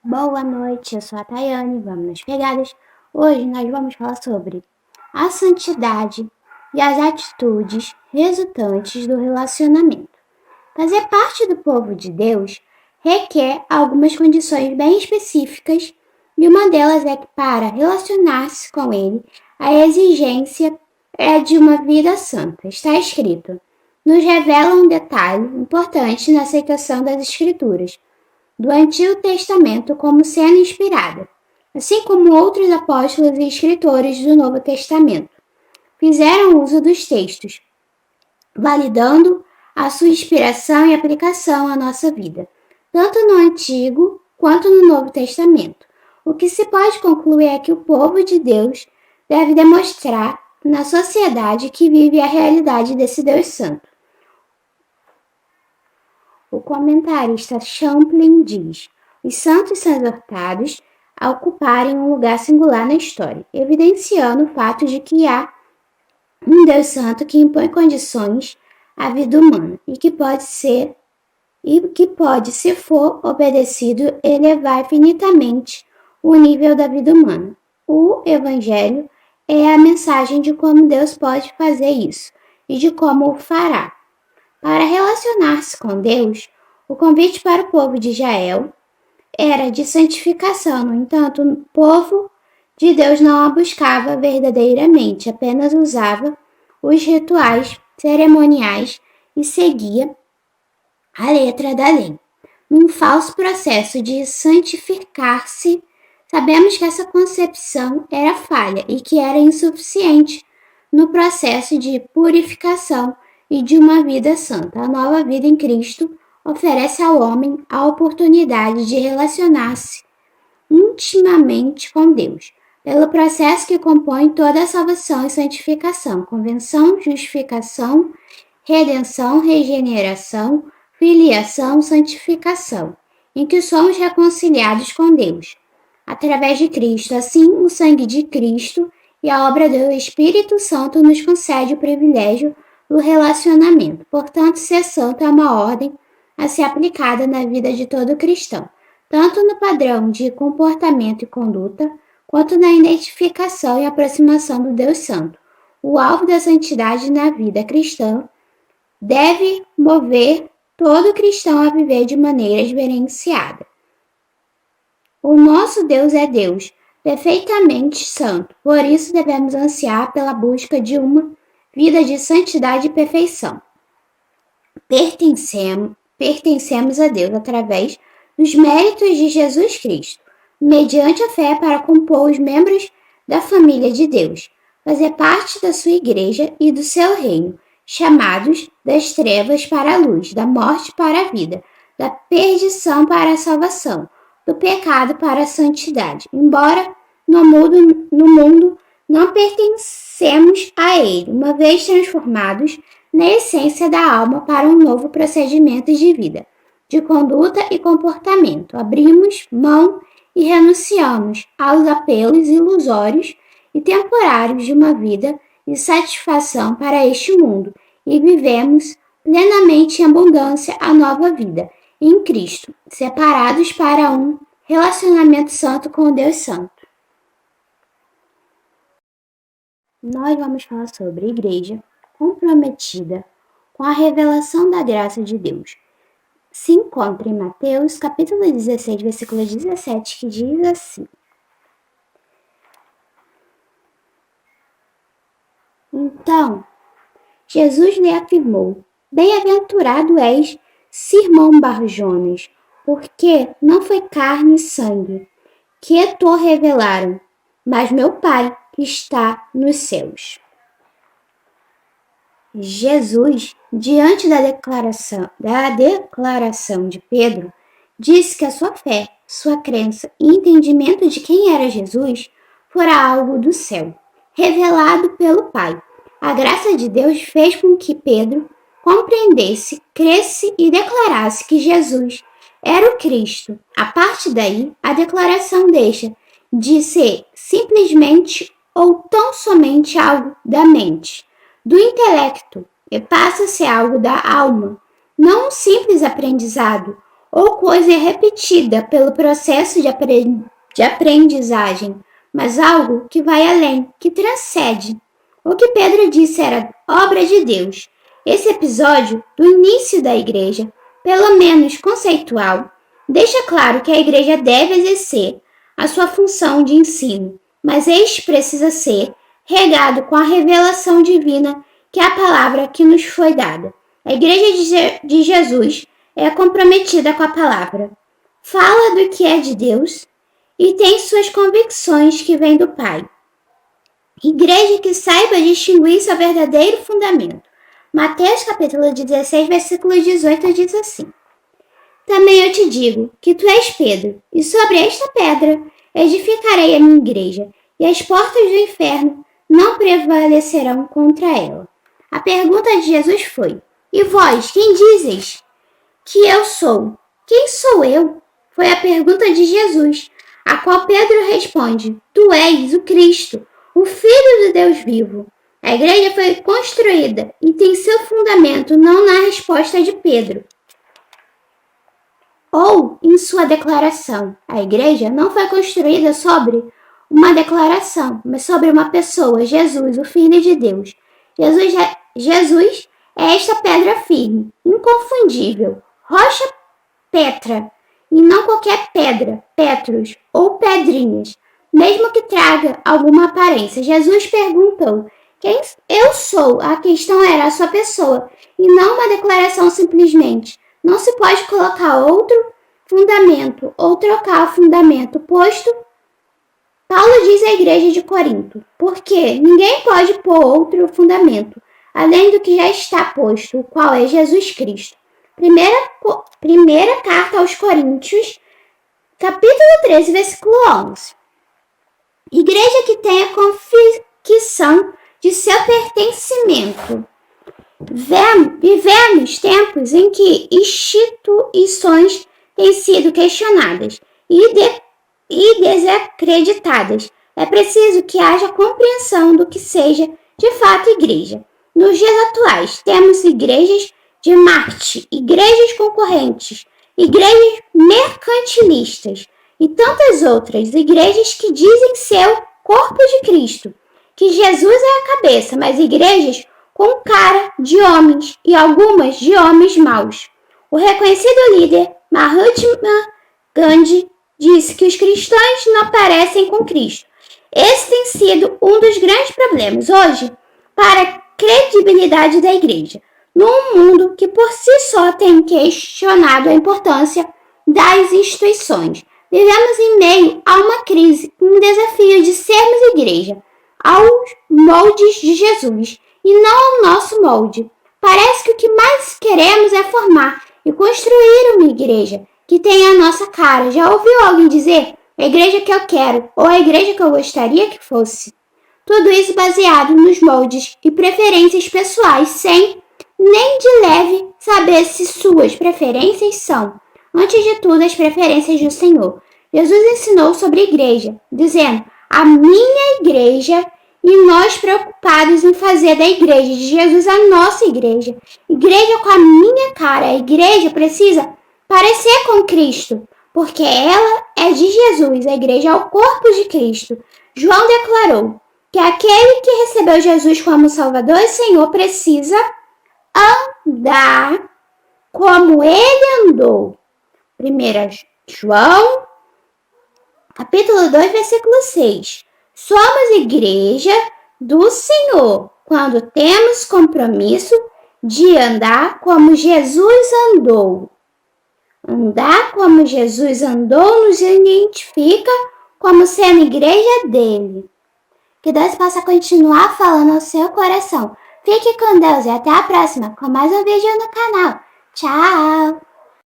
Boa noite, eu sou a Tayane, vamos nas pegadas. Hoje nós vamos falar sobre a santidade e as atitudes resultantes do relacionamento. Fazer parte do povo de Deus requer algumas condições bem específicas e uma delas é que para relacionar-se com Ele, a exigência é de uma vida santa. Está escrito: nos revela um detalhe importante na aceitação das Escrituras do Antigo Testamento como sendo inspirada, assim como outros apóstolos e escritores do Novo Testamento fizeram uso dos textos, validando a sua inspiração e aplicação à nossa vida, tanto no Antigo quanto no Novo Testamento. O que se pode concluir é que o povo de Deus deve demonstrar na sociedade que vive a realidade desse Deus Santo. O comentarista Champlin diz: os santos são exortados a ocuparem um lugar singular na história, evidenciando o fato de que há um Deus Santo que impõe condições à vida humana e que pode, se for obedecido, elevar infinitamente o nível da vida humana. O Evangelho é a mensagem de como Deus pode fazer isso e de como o fará. Para relacionar-se com Deus, o convite para o povo de Israel era de santificação. No entanto, o povo de Deus não a buscava verdadeiramente, apenas usava os rituais cerimoniais e seguia a letra da lei. Num falso processo de santificar-se, sabemos que essa concepção era falha e que era insuficiente no processo de purificação e de uma vida santa. A nova vida em Cristo oferece ao homem a oportunidade de relacionar-se intimamente com Deus, pelo processo que compõe toda a salvação e santificação: convenção, justificação, redenção, regeneração, filiação, santificação, em que somos reconciliados com Deus através de Cristo. Assim, o sangue de Cristo e a obra do Espírito Santo nos concede o privilégio do relacionamento. Portanto, ser santo é uma ordem a ser aplicada na vida de todo cristão, tanto no padrão de comportamento e conduta, quanto na identificação e aproximação do Deus Santo. O alvo da santidade na vida cristã deve mover todo cristão a viver de maneira diferenciada. O nosso Deus é Deus, perfeitamente santo, por isso devemos ansiar pela busca de uma vida de santidade e perfeição. Pertencemos a Deus através dos méritos de Jesus Cristo, mediante a fé para compor os membros da família de Deus, fazer parte da sua igreja e do seu reino, chamados das trevas para a luz, da morte para a vida, da perdição para a salvação, do pecado para a santidade. Embora no mundo não pertencemos a ele, uma vez transformados na essência da alma para um novo procedimento de vida, de conduta e comportamento. Abrimos mão e renunciamos aos apelos ilusórios e temporários de uma vida de satisfação para este mundo e vivemos plenamente em abundância a nova vida em Cristo, separados para um relacionamento santo com Deus Santo. Nós vamos falar sobre a igreja comprometida com a revelação da graça de Deus. Se encontra em Mateus, capítulo 16, versículo 17, que diz assim: Então, Jesus lhe afirmou: Bem-aventurado és, Simão Bar-Jonas, porque não foi carne e sangue que te revelaram, mas meu Pai que está nos céus. Jesus, diante da declaração de Pedro, disse que a sua fé, sua crença e entendimento de quem era Jesus fora algo do céu, revelado pelo Pai. A graça de Deus fez com que Pedro compreendesse, cresce e declarasse que Jesus era o Cristo. A partir daí, a declaração deixa de ser simplesmente ou tão somente algo da mente, do intelecto, e passa a ser algo da alma, não um simples aprendizado ou coisa repetida pelo processo de aprendizagem, mas algo que vai além, que transcende. O que Pedro disse era obra de Deus. Esse episódio, do início da igreja, pelo menos conceitual, deixa claro que a igreja deve exercer a sua função de ensino, mas este precisa ser regado com a revelação divina, que é a palavra que nos foi dada. A igreja de Jesus é comprometida com a palavra, fala do que é de Deus e tem suas convicções que vêm do Pai. Igreja que saiba distinguir seu verdadeiro fundamento. Mateus capítulo 16, versículo 18 diz assim: Também eu te digo que tu és Pedro, e sobre esta pedra edificarei a minha igreja, e as portas do inferno não prevalecerão contra ela. A pergunta de Jesus foi: E vós, quem dizes que eu sou? Quem sou eu? Foi a pergunta de Jesus, a qual Pedro responde: Tu és o Cristo, o Filho do Deus vivo. A igreja foi construída e tem seu fundamento não na resposta de Pedro ou em sua declaração. A igreja não foi construída sobre uma declaração, mas sobre uma pessoa, Jesus, o Filho de Deus. Jesus é esta pedra firme, inconfundível, rocha Petra, e não qualquer pedra, Petros ou pedrinhas, mesmo que traga alguma aparência. Jesus perguntou: Quem eu sou? A questão era a sua pessoa, e não uma declaração simplesmente. Não se pode colocar outro fundamento ou trocar o fundamento posto. Paulo diz à igreja de Corinto, porque ninguém pode pôr outro fundamento, além do que já está posto, o qual é Jesus Cristo. Primeira carta aos Coríntios, capítulo 13, versículo 11. Igreja que tem a convicção de seu pertencimento. Vivemos tempos em que instituições têm sido questionadas e desacreditadas. É preciso que haja compreensão do que seja de fato igreja. Nos dias atuais, temos igrejas de marketing, igrejas concorrentes, igrejas mercantilistas e tantas outras igrejas que dizem ser o corpo de Cristo, que Jesus é a cabeça, mas igrejas com cara de homens e algumas de homens maus. O reconhecido líder Mahatma Gandhi disse que os cristãos não parecem com Cristo. Esse tem sido um dos grandes problemas hoje para a credibilidade da igreja, num mundo que por si só tem questionado a importância das instituições. Vivemos em meio a uma crise, um desafio de sermos igreja, aos moldes de Jesus e não ao nosso molde. Parece que o que mais queremos é formar e construir uma igreja que tenha a nossa cara. Já ouviu alguém dizer a igreja que eu quero ou a igreja que eu gostaria que fosse? Tudo isso baseado nos moldes e preferências pessoais, sem nem de leve saber se suas preferências são, antes de tudo, as preferências do Senhor. Jesus ensinou sobre a igreja, dizendo: a minha igreja, e nós preocupados em fazer da igreja de Jesus a nossa igreja. Igreja com a minha cara. A igreja precisa parecer com Cristo, porque ela é de Jesus. A igreja é o corpo de Cristo. João declarou que aquele que recebeu Jesus como Salvador e Senhor precisa andar como ele andou. 1 João, capítulo 2, versículo 6. Somos igreja do Senhor quando temos compromisso de andar como Jesus andou. Andar como Jesus andou nos identifica como sendo igreja dele. Que Deus possa continuar falando ao seu coração. Fique com Deus e até a próxima com mais um vídeo no canal. Tchau!